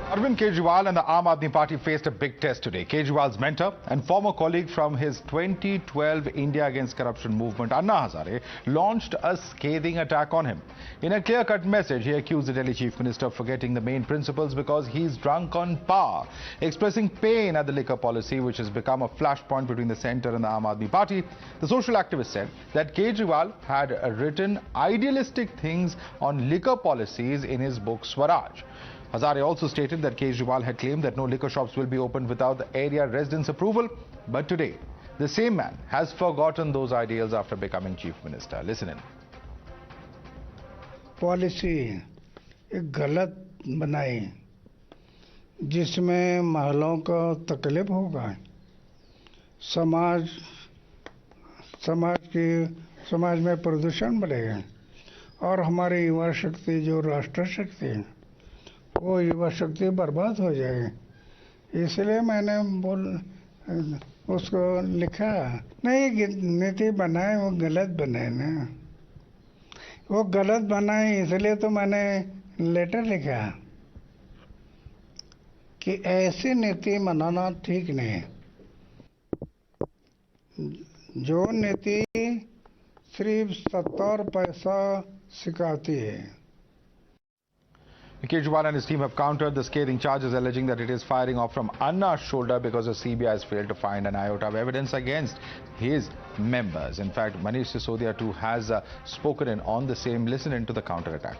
Arvind Kejriwal and the Aam Aadmi Party faced a big test today. Kejriwal's mentor and former colleague from his 2012 India Against Corruption movement, Anna Hazare, launched a scathing attack on him. In a clear-cut message, he accused the Delhi Chief Minister of forgetting the main principles because he's drunk on power, expressing pain at the liquor policy, which has become a flashpoint between the centre and the Aam Aadmi Party. The social activist said that Kejriwal had written idealistic things on liquor policies in his book Swaraj. Hazare also stated that Kejriwal had claimed that no liquor shops will be opened without the area residents' approval. But today, the same man has forgotten those ideals after becoming Chief Minister. Listen in. Policy एक गलत बनाई जिसमें महिलाओं को तकलीफ होगा, समाज में प्रदूषण बढ़ेगा और हमारी युवा शक्ति जो राष्ट्र शक्ति है वो युवा शक्ति बर्बाद हो जाएगी। इसलिए मैंने उसको लिखा नहीं, नीति बनाए वो गलत बनाए ना, वो गलत बनाए इसलिए तो मैंने लेटर लिखा कि ऐसी नीति बनाना ठीक नहीं। जो नीति सिर्फ सत्ता और पैसा सिखाती है। Kejriwal and his team have countered the scathing charges, alleging that it is firing off from Anna's shoulder because the CBI has failed to find an iota of evidence against his members. In fact, Manasvi Thapar too has spoken in on the same. Listen into the counter attack.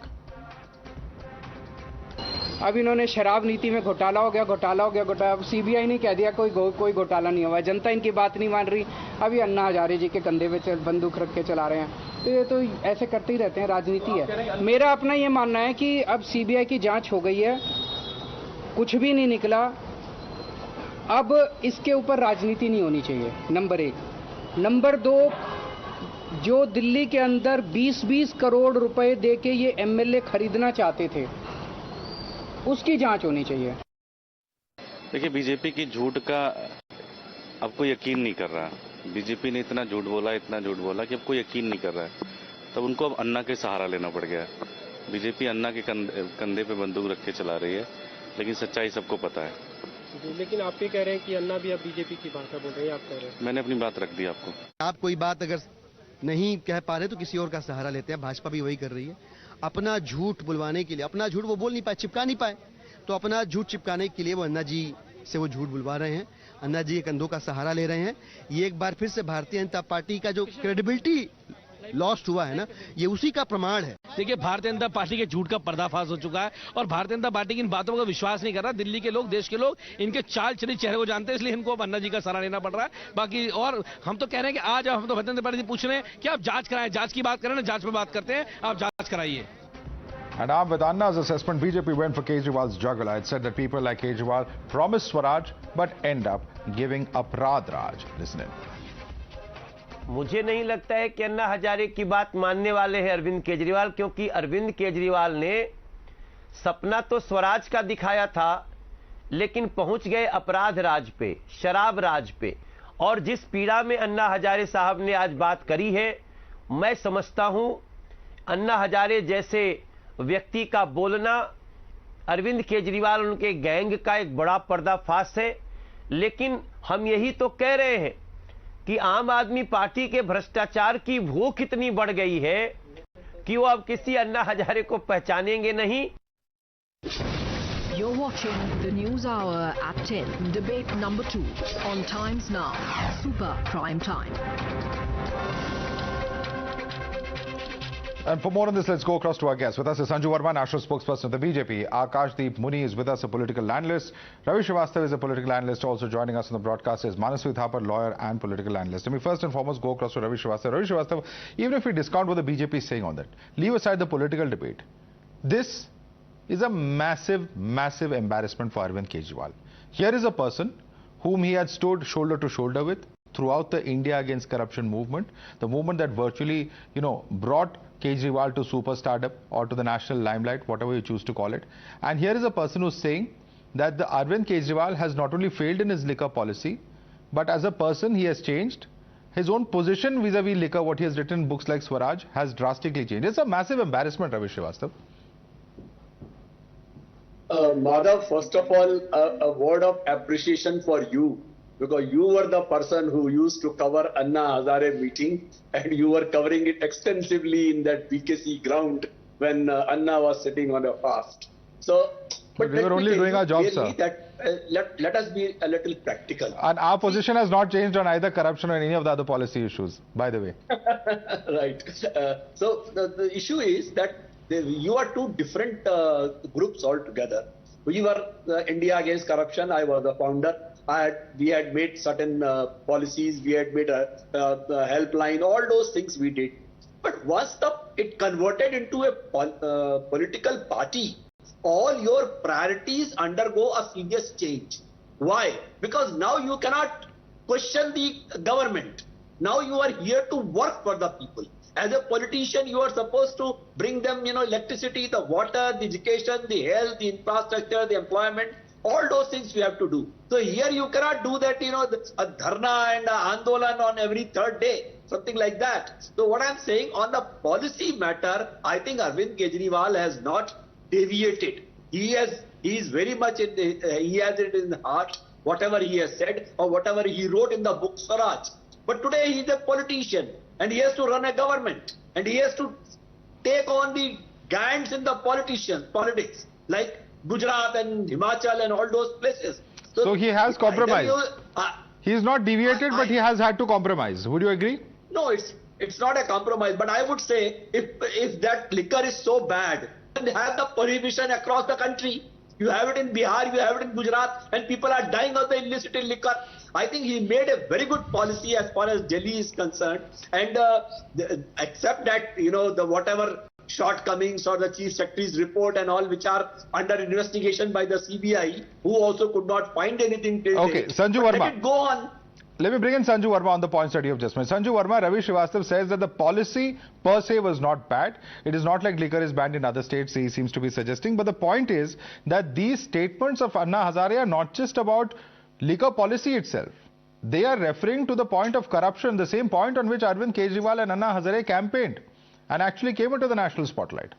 अब इन्होंने शराब नीति में घोटाला हो गया, अब CBI ने कह दिया कोई घोटाला नहीं हुआ। जनता इनकी बात नहीं मान रही। अभी अन्ना हजारे जी के कंधे पे बंदूक रख के चला रहे हैं। तो ये तो ऐसे करते ही रहते हैं, राजनीति है। मेरा अपना ये मानना है कि अब सीबीआई की जांच हो गई है, कुछ भी नहीं निकला। अब इसके ऊपर राजनीति नहीं होनी चाहिए, नंबर 1। नंबर 2, जो दिल्ली के अंदर 20-20 करोड़ रुपए दे के ये एमएलए खरीदना चाहते थे, उसकी जांच होनी चाहिए। देखिए, बीजेपी की झूठ का अब कोई यकीन नहीं कर रहा। बीजेपी ने इतना झूठ बोला कि अब कोई यकीन नहीं कर रहा है। तब उनको अब अन्ना के सहारा लेना पड़ गया। बीजेपी अन्ना के कंधे पे बंदूक रख के चला रही है, लेकिन सच्चाई सबको पता है। लेकिन आप भी कह रहे हैं कि अन्ना भी अब बीजेपी की भाषा बोल रही है, आप कह रहे हैं। मैंने अपनी बात रख दी आपको। आप कोई बात अगर नहीं कह पा रहे तो किसी और का सहारा लेते हैं। भाजपा भी वही कर रही है। अपना झूठ बुलवाने के लिए, अपना झूठ वो बोल नहीं पाए, चिपका नहीं पाए, तो अपना झूठ चिपकाने के लिए वो अन्ना जी से वो झूठ बुलवा रहे हैं। अन्ना जी के कंधों का सहारा ले रहे हैं। ये एक बार फिर से भारतीय जनता पार्टी का जो क्रेडिबिलिटी लॉस्ट हुआ है ना, ये उसी का प्रमाण है। देखिए, भारतीय जनता पार्टी के झूठ का पर्दाफाश हो चुका है और भारतीय जनता पार्टी की इन बातों का विश्वास नहीं कर रहा। दिल्ली के लोग, देश के लोग इनके चाल चली चेहरे को जानते हैं, इसलिए इनको अब अन्ना जी का सहारा लेना पड़ रहा है। बाकी और हम तो कह रहे हैं कि आज हम तो भारतीय जनता पार्टी पूछ रहे हैं कि आप जांच कराएं, जांच की बात करें ना, जांच पे बात करते हैं, आप जांच कराइए। And now with Anna's assessment, BJP went for Kejriwal's jugular. It said that people like Kejriwal promised Swaraj but end up giving Aparadh Raj. Listen in. मुझे नहीं लगता है कि अन्ना हजारे की बात मानने वाले हैं अरविंद केजरीवाल, क्योंकि अरविंद केजरीवाल ने सपना तो स्वराज का दिखाया था, लेकिन पहुंच गए अपराध राज पे, शराब राज पे। और जिस पीड़ा में अन्ना हजारे साहब ने आज बात करी है, मैं समझता हूं अन्ना हजारे जैसे व्यक्ति का बोलना अरविंद केजरीवाल उनके गैंग का एक बड़ा पर्दाफाश है। लेकिन हम यही तो कह रहे हैं कि आम आदमी पार्टी के भ्रष्टाचार की भूख इतनी बढ़ गई है कि वो अब किसी अन्ना हजारे को पहचानेंगे नहीं। You're watching the News Hour at 10, debate number 2 on Times Now, Super Prime Time. And for more on this, let's go across to our guests. With us is Sanju Verma, national spokesperson of the BJP. Akashdeep Muni is with us, a political analyst. Ravi Srivastava is a political analyst. Also joining us on the broadcast is Manasvi Thapar, lawyer and political analyst. Let me first and foremost go across to Ravi Srivastava. Ravi Srivastava, even if we discount what the BJP is saying on that, leave aside the political debate, this is a massive, massive embarrassment for Arvind Kejriwal. Here is a person whom he had stood shoulder to shoulder with throughout the India Against Corruption movement, the movement that virtually, brought Kejriwal to superstardom or to the national limelight, whatever you choose to call it. And here is a person who's saying that the Arvind Kejriwal has not only failed in his liquor policy, but as a person he has changed. His own position vis-a-vis liquor, what he has written in books like Swaraj, has drastically changed. It's a massive embarrassment, Ravi Srivastava. Madhav, first of all, a word of appreciation for you, because you were the person who used to cover Anna Hazare meeting, and you were covering it extensively in that BKC ground when Anna was sitting on a fast. So, but we were only doing our job, sir. That, let us be a little practical. And our position has not changed on either corruption or any of the other policy issues, by the way. Right. So the issue is that you are two different groups altogether. We were India Against Corruption. I was the founder. We had made certain policies. We had made a helpline. All those things we did. But once it converted into a political party, all your priorities undergo a serious change. Why? Because now you cannot question the government. Now you are here to work for the people. As a politician, you are supposed to bring them, electricity, the water, the education, the health, the infrastructure, the employment, all those things you have to do. So here you cannot do that, a dharna and a andolan on every third day, something like that. So what I'm saying on the policy matter, I think Arvind Kejriwal has not deviated. He is very much he has it in the heart, whatever he has said or whatever he wrote in the book Swaraj. But today he is a politician and he has to run a government and he has to take on the giants in the politics like Gujarat and Himachal and all those places. So he has compromised. He is not deviated, but he has had to compromise. Would you agree? No, it's not a compromise. But I would say if that liquor is so bad, and have the prohibition across the country. You have it in Bihar, you have it in Gujarat, and people are dying of the illicit liquor. I think he made a very good policy as far as Delhi is concerned. And except that, the whatever shortcomings or the Chief Secretary's report and all which are under investigation by the CBI, who also could not find anything. Okay, Sanju Verma. Let it go on. Let me bring in Sanju Verma on the points that you have just made. Sanju Verma, Ravi Srivastava says that the policy per se was not bad. It is not like liquor is banned in other states, he seems to be suggesting. But the point is that these statements of Anna Hazare are not just about liquor policy itself. They are referring to the point of corruption, the same point on which Arvind Kejriwal and Anna Hazare campaigned and actually came into the national spotlight.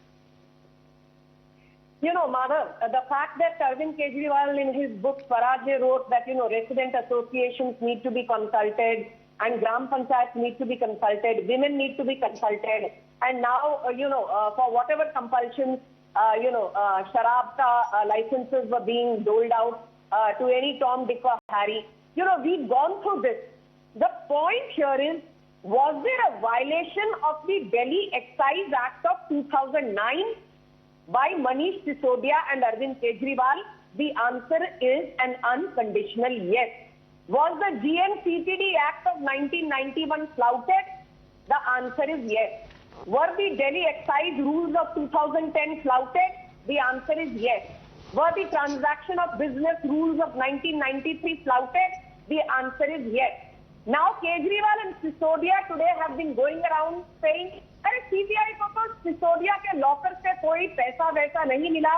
Madhav, the fact that Arvind Kejriwal in his book Swaraj wrote that, resident associations need to be consulted and Gram Panchayats need to be consulted, women need to be consulted, and now, for whatever compulsions, sharab licenses were being doled out to any Tom, Dick or Harry. We've gone through this. The point here is, was there a violation of the Delhi Excise Act of 2009? By Manish Sisodia and Arvind Kejriwal? The answer is an unconditional yes. Was the GNCTD Act of 1991 flouted? The answer is yes. Were the Delhi Excise Rules of 2010 flouted? The answer is yes. Were the Transaction of Business Rules of 1993 flouted? The answer is yes. Now Kejriwal and Sisodia today have been going around saying, अरे CBI को तो सिसोदिया के locker से कोई पैसा वैसा नहीं मिला,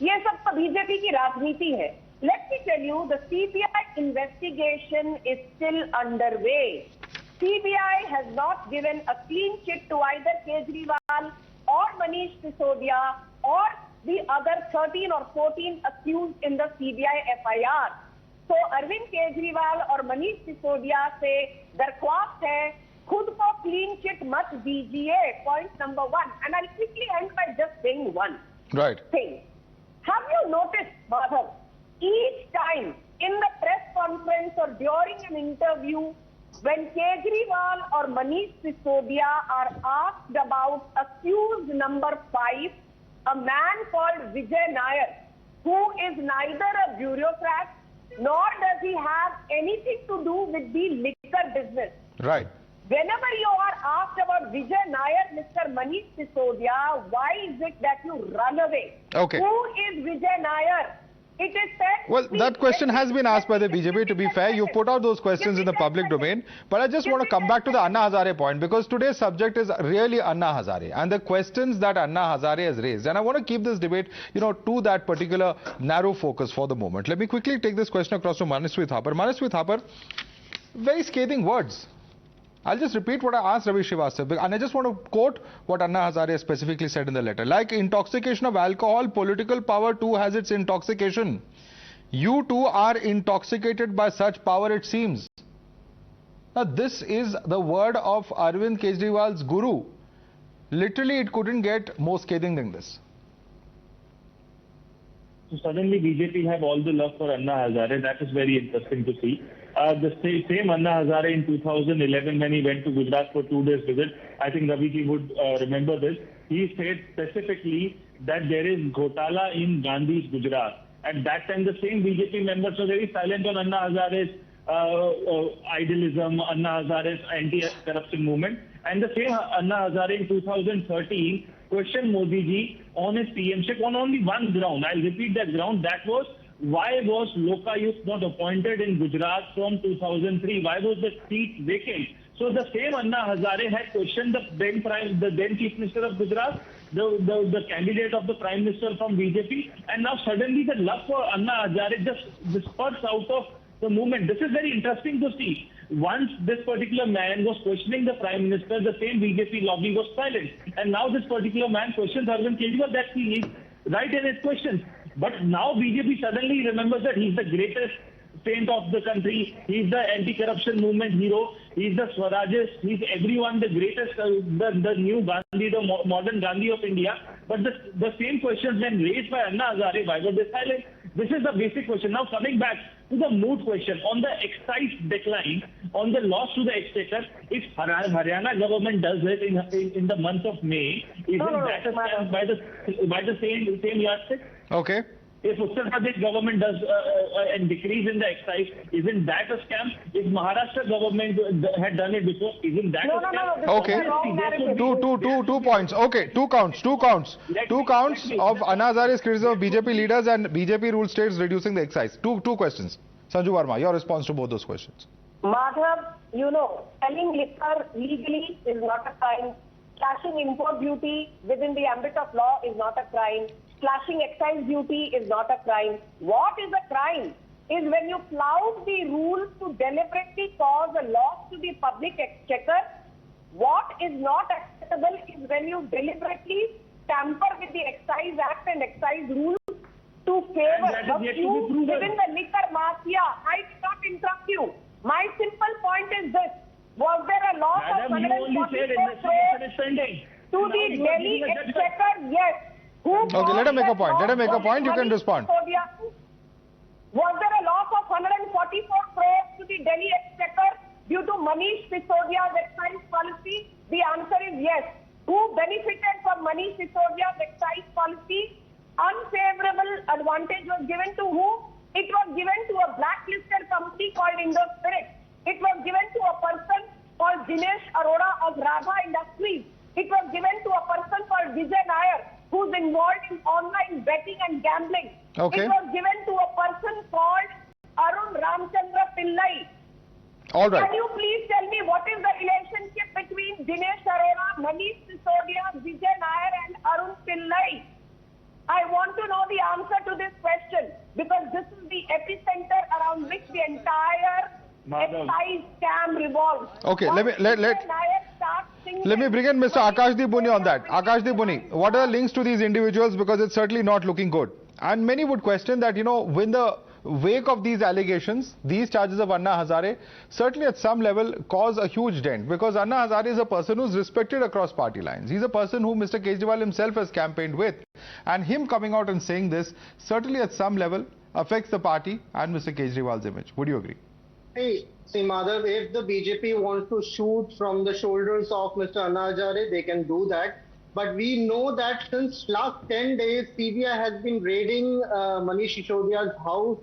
ये सब तो बीजेपी की राजनीति है. Let me tell you, the CBI investigation is still underway. CBI has not given a clean chit to either Kejriwal or Manish Sisodia or the other 13 or 14 accused in the CBI FIR. So Arvind Kejriwal और Manish Sisodia से दरख्वास्त है, खुद को clean chit मत दीजिए. Point number one. And I'll quickly end by just saying one thing. Have you noticed, Madhav, each time in the press conference or during an interview, when Kejriwal or Manish Sisodia are asked about accused number 5, a man called Vijay Nair, who is neither a bureaucrat nor does he have anything to do with the liquor business. Right. Whenever you are asked about Vijay Nair, Mr. Manish Sisodia, why is it that you run away? Okay. Who is Vijay Nair? It is said... Well, that question has been asked by the BJP. To be fair, you put out those questions in the public domain. But I just want to come back to the Anna Hazare point, because today's subject is really Anna Hazare and the questions that Anna Hazare has raised. And I want to keep this debate, to that particular narrow focus for the moment. Let me quickly take this question across to Manasvi Thapar. Manasvi Thapar, very scathing words. I'll just repeat what I asked Ravi Srivastava, and I just want to quote what Anna Hazare specifically said in the letter. Like intoxication of alcohol, political power too has its intoxication. You too are intoxicated by such power, it seems. Now, this is the word of Arvind Kejriwal's guru. Literally, it couldn't get more scathing than this. So suddenly BJP have all the love for Anna Hazare. That is very interesting to see. The same Anna Hazare in 2011 when he went to Gujarat for 2 days visit, I think Ravi ji would remember this. He said specifically that there is ghotaala in Gandhi's Gujarat. At that time, the same BJP members were very silent on Anna Hazare's idealism, Anna Hazare's anti-corruption movement. And the same Anna Hazare in 2013 questioned Modi ji on his PMship on only one ground. I'll repeat that ground. That was, why was Lokayukt not appointed in Gujarat from 2003? Why was the seat vacant? So the same Anna Hazare had questioned the then Chief Minister of Gujarat, the candidate of the Prime Minister from BJP, and now suddenly the love for Anna Hazare just spurts out of the movement. This is very interesting to see. Once this particular man was questioning the Prime Minister, the same BJP lobby was silent. And now this particular man questions Arvind Kejriwal, that he is right in his questions. But now BJP suddenly remembers that he's the greatest saint of the country. He's the anti-corruption movement hero. He's the Swarajist. He's everyone, the greatest, the new Gandhi, the modern Gandhi of India. But the same questions when raised by Anna Hazare, why were they silent? This is the basic question. Now coming back to the mood question on the excise decline, on the loss to the exchequer, if Haryana government does it in the month of May, isn't that a scam by the same yardstick? Okay. If Uttar Pradesh government does a decrease in the excise, isn't that a scam? If Maharashtra government had done it before, isn't that a scam? Okay. Two points. Okay, two counts. Two counts of Anna Hazare's criticism of BJP leaders and BJP ruled states reducing the excise. Two questions. Sanju Verma, your response to both those questions. Madhav, selling liquor legally is not a crime. Slashing import duty within the ambit of law is not a crime. Slashing excise duty is not a crime. What is a crime is when you flout the rules to deliberately cause a loss to the public exchequer. What is not acceptable is when you deliberately tamper with the Excise Act and excise rules to favor a few within the liquor mafia. I did not interrupt you. My simple point is this. Was there a loss of 144 crores to the Delhi exchequer? Yes. Okay, let him make a point. You can respond. Was there a loss of 144 crores to the Delhi exchequer due to Manish Sisodia's excise policy? The answer is yes. Who benefited from Manish Sisodia's excise policy? Unfavorable advantage was given to who? It was given to a blacklisted company called Indo Spirit. It was given to a person called Dinesh Arora of Radha Industries. It was given to a person called Vijay Nair, who's involved in online betting and gambling. Okay. It was given to a person called Arun Ramchandra Pillai. All right. Can you please tell me what is the relationship between Dinesh Arora, Manish Sisodia, Vijay Nair and Arun Pillai? I want to know the answer to this question because this is the epicenter around which the entire excise scam revolves. Okay, let me bring in Mr. Akashdeep Buni on that. Akashdeep Buni, what are the links to these individuals? Because it's certainly not looking good. And many would question that, when the wake of these allegations, these charges of Anna Hazare, certainly at some level cause a huge dent. Because Anna Hazare is a person who's respected across party lines. He's a person who Mr. Kejriwal himself has campaigned with. And him coming out and saying this, certainly at some level affects the party and Mr. Kejriwal's image. Would you agree? See, Madhav, if the BJP wants to shoot from the shoulders of Mr. Anna Hazare, they can do that. But we know that since last 10 days, CBI has been raiding Manish Sisodia's house.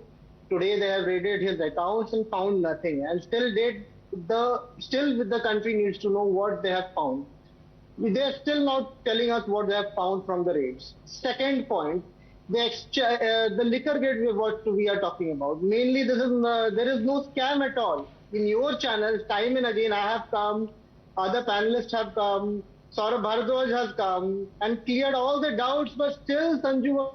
Today they have raided his accounts and found nothing. And still the country needs to know what they have found. They are still not telling us what they have found from the raids. Second point, the Liquorgate what we are talking about. Mainly there is no scam at all. In your channel, time and again I have come, other panelists have come, Saurabh Bharadwaj has come and cleared all the doubts, but still Sanju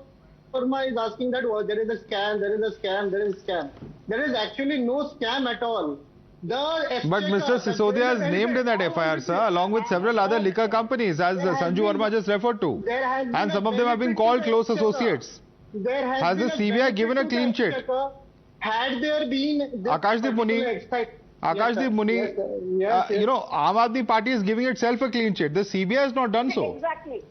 Verma is asking that there is a scam, there is a scam, there is a scam. There is actually no scam at all. But Mr. Sisodia is named in that FIR, sir, along with several other liquor companies, as Sanju Verma just referred to. And some of them have been called close associates. Has the CBI given a clean sheet? Had there been Akashdeep Muni, you know, Aam Aadmi Party is giving itself a clean sheet. The CBI has not done so. Exactly.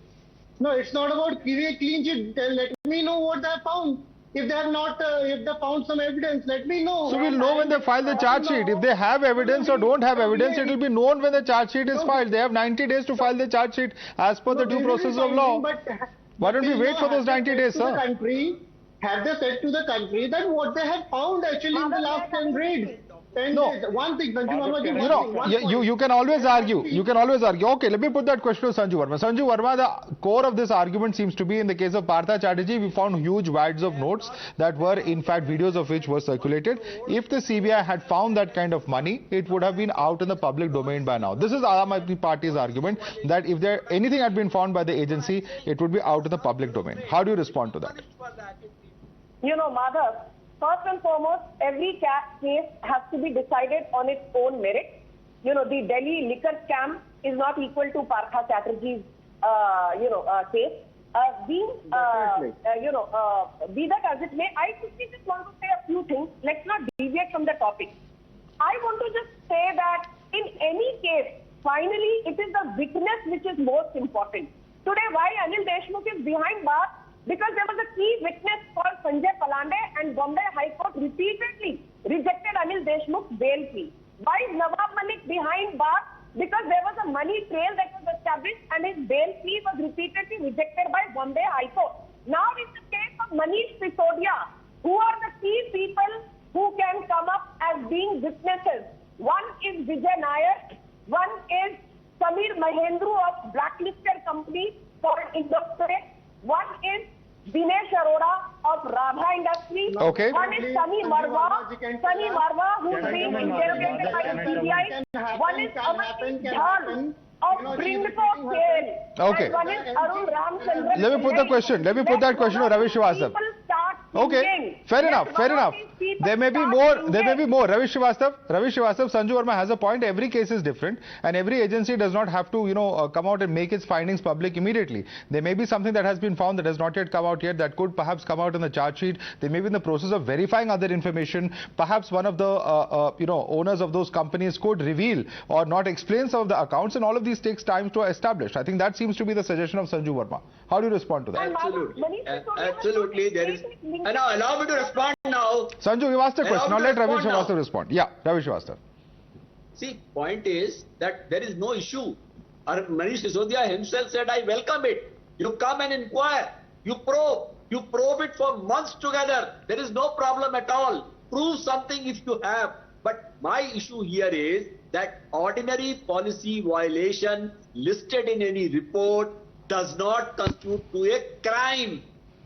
No, it's not about giving a clean sheet. Let me know what they have found. If they have not, if they found some evidence, let me know. So we'll know when they file the charge sheet. If they have evidence or don't have evidence, it will be known when the charge sheet is filed. They have 90 days to file the charge sheet as per the due process of law. Why don't we wait for those 90 days, sir? Have they said to the country that what they have found actually in the last 10 raids? No. One thing, Sanju Verma, you can always argue. You can always argue. Okay, let me put that question to Sanju Verma. Sanju Verma, the core of this argument seems to be in the case of Partha Chatterjee, we found huge wads of notes that were, in fact, videos of which were circulated. If the CBI had found that kind of money, it would have been out in the public domain by now. This is Aam Aadmi Party's argument that if anything had been found by the agency, it would be out in the public domain. How do you respond to that? You know, Madhav, first and foremost, every case has to be decided on its own merit. You know, the Delhi liquor scam is not equal to Partha Chatterjee's, case. Be that as it may, I quickly just want to say a few things. Let's not deviate from the topic. I want to just say that in any case, finally, it is the witness which is most important. Today, why Anil Deshmukh is behind bars? Because there was a key witness called Sanjay Palande, and Bombay High Court repeatedly rejected Anil Deshmukh's bail plea. Why is Nawab Malik behind bars? Because there was a money trail that was established and his bail plea was repeatedly rejected by Bombay High Court. Now it's the case of Manish Sisodia. Who are the key people who can come up as being witnesses? One is Vijay Nair, one is Samir Mahendru of blacklisted company called Industry. One is Dinesh Arora of Radha Industries. Okay. One is Sunny Marwa, who is being interrogated by the CBI. One is Amarjit Dhal of Brindco Sale. Okay. And one is Arun Ramchandran. Let me put that question to Ravi Srivastava. Okay, fair enough. There may be more. Ravi Srivastava, Sanju Verma has a point. Every case is different, and every agency does not have to, come out and make its findings public immediately. There may be something that has been found that has not yet come out yet, that could perhaps come out in the charge sheet. They may be in the process of verifying other information. Perhaps one of the, owners of those companies could reveal or not explain some of the accounts, and all of these takes time to establish. I think that seems to be the suggestion of Sanju Verma. How do you respond to that? Absolutely. There is. And now allow me to respond now. Sanju, you asked a question. Now let Ravi Srivastava respond. Yeah, Ravi Srivastava. See, point is that there is no issue. Manish Sisodia himself said, I welcome it. You come and inquire. You probe. You probe it for months together. There is no problem at all. Prove something if you have. But my issue here is that ordinary policy violation listed in any report does not constitute to a crime,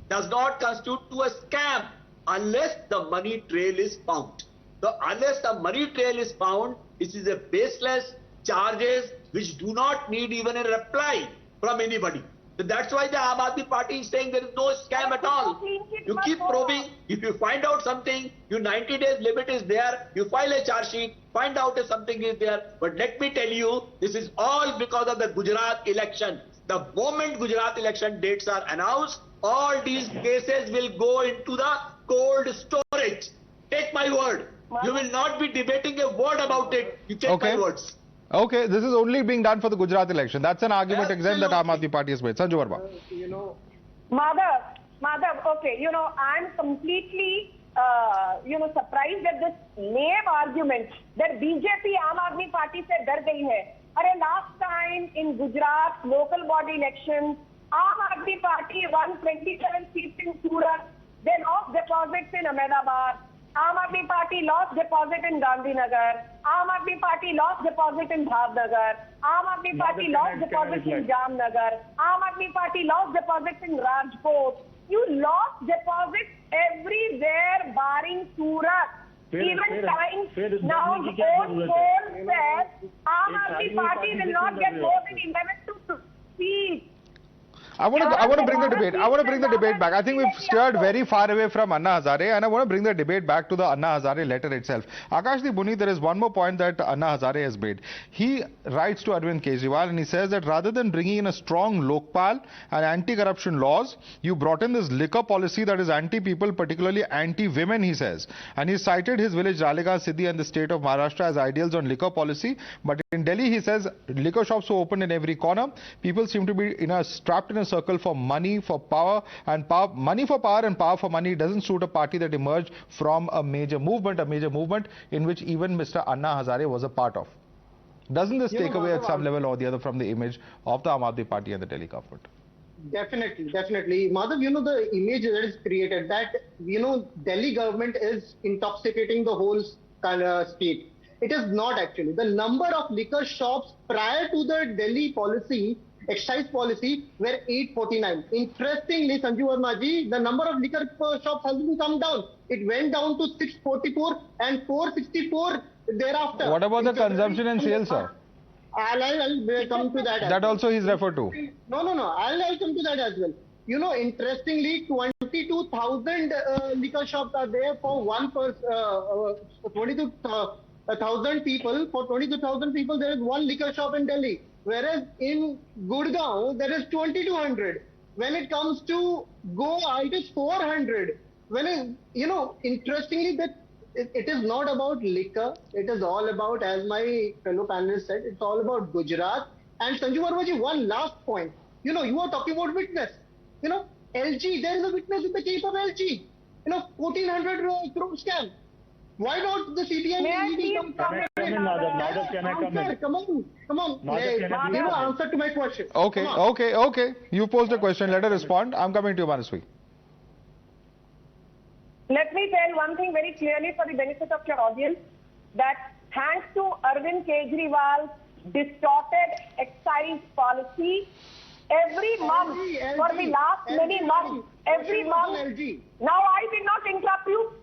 does not constitute to a scam unless the money trail is found. So unless the money trail is found, this is a baseless charges which do not need even a reply from anybody. So that's why the Aam Aadmi Party is saying there is no scam at all. You keep probing. If you find out something, your 90 days limit is there. You file a charge sheet, find out if something is there. But let me tell you, this is all because of the Gujarat election. The moment Gujarat election dates are announced, all these cases will go into the cold storage. Take my word. You will not be debating a word about it. You take my words. Okay, this is only being done for the Gujarat election. That's an argument exempt that Aam Aadmi Party has made. Sanju Verma. Madhav, okay, I'm completely, surprised at this lame argument that BJP Aam Aadmi Party se dar gayi hai. Last time in Gujarat local body elections, Aam Aadmi Party won 27 seats in Surat. They lost deposits in Ahmedabad. Aam Aadmi Party lost deposit in Gandhinagar. Aam Aadmi Party lost deposit in Bhavnagar. Aam Aadmi Party lost deposits in Jamnagar. Aam Aadmi Party lost deposits in Rajkot. You lost deposits everywhere barring Surat. Even times now own poll says Aam Aadmi Party will not get more than 11 to 2 seats. I want to bring the debate. I want to bring the debate back. I think we've steered very far away from Anna Hazare, and I want to bring the debate back to the Anna Hazare letter itself. Akashdeep Muni, there is one more point that Anna Hazare has made. He writes to Arvind Kejriwal and he says that rather than bringing in a strong Lokpal and anti-corruption laws, you brought in this liquor policy that is anti-people, particularly anti-women, he says. And he cited his village Ralegaon, Siddhi and the state of Maharashtra as ideals on liquor policy. But in Delhi, he says liquor shops were open in every corner. People seem to be trapped in a circle for money, for power, and money for power and power for money doesn't suit a party that emerged from a major movement in which even Mr. Anna Hazare was a part of. Doesn't this take away at some level or the other from the image of the Aam Aadmi Party and the Delhi government? Definitely. Madhav, the image that is created that, Delhi government is intoxicating the whole state. It is not actually. The number of liquor shops prior to the Delhi policy, excise policy, were 849. Interestingly, Sanju Verma ji, the number of liquor shops has been come down. It went down to 644 and 464 thereafter. What about the consumption and sales, sir? I'll come to that. That also he's referred to. No. I'll come to that as well. Interestingly, 22,000 liquor shops are there for 22,000 people. For 22,000 people, there is one liquor shop in Delhi. Whereas in Gurgaon, there is 2,200. When it comes to Goa, it is 400. Interestingly, that it is not about liquor. It is all about, as my fellow panelists said, it's all about Gujarat. And Sanju Verma ji, one last point. You are talking about witness. LG, there is a witness in the case of LG. 1,400 crore scam. Why not the CBI? Madhav, can I come in? Come on. Answer to my question. Okay. You posed a question. Let her respond. I'm coming to you, Manasvi. Let me tell one thing very clearly for the benefit of your audience, that thanks to Arvind Kejriwal's distorted excise policy, every month, for the last many months, every month. Now, I did not interrupt you.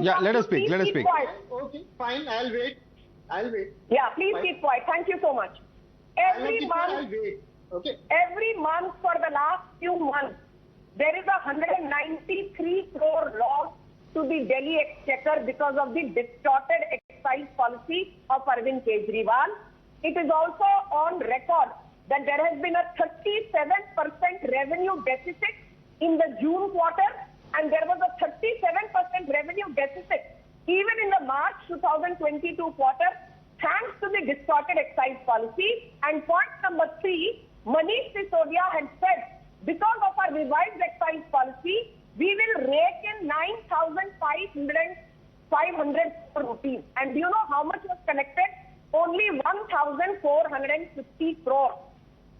Yeah, let us speak. Okay, fine. I'll wait. Yeah, please keep quiet. Thank you so much. Every month for the last few months, there is a 193 crore loss to the Delhi Exchequer because of the distorted excise policy of Arvind Kejriwal. It is also on record that there has been a 37% revenue deficit in the June quarter, and there was a 37% revenue deficit even in the March 2022 quarter, thanks to the distorted excise policy. And point number 3, Manish Sisodia had said, because of our revised excise policy, we will rake in 9,500 rupees. And do you know how much was collected? Only 1,450 crore.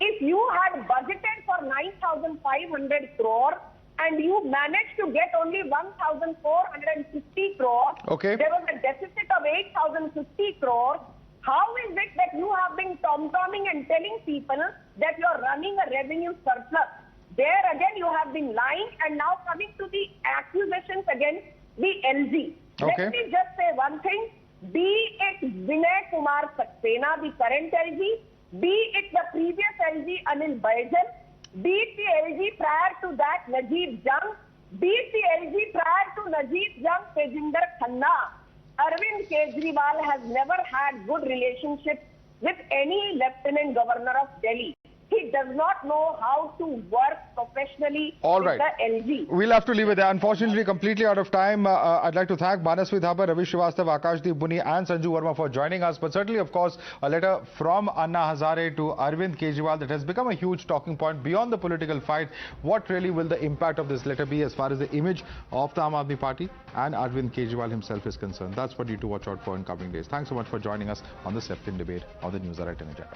If you had budgeted for 9,500 crore and you managed to get only 1,450 crore, there was a deficit of 8,050 crore. How is it that you have been tom-tomming and telling people that you are running a revenue surplus? There again you have been lying, and now coming to the accusations against the LG. Let me just say one thing. Be it Vinay Kumar Saxena, the current LG, be it the previous LG Anil Baijan, be it the LG prior to that Najib Jung, be it the LG prior to Najib Jung Tejinder Khanna, Arvind Kejriwal has never had good relationships with any Lieutenant Governor of Delhi. He does not know how to work professionally with the LG. We'll have to leave it there. Unfortunately, completely out of time. I'd like to thank Manasvi Thapar, Ravi Srivastava, Akashdeep Muni and Sanju Verma for joining us. But certainly, of course, a letter from Anna Hazare to Arvind Kejriwal that has become a huge talking point beyond the political fight. What really will the impact of this letter be as far as the image of the Aam Aadmi Party and Arvind Kejriwal himself is concerned? That's what you to watch out for in coming days. Thanks so much for joining us on the Scathing debate on the NewsHour Agenda.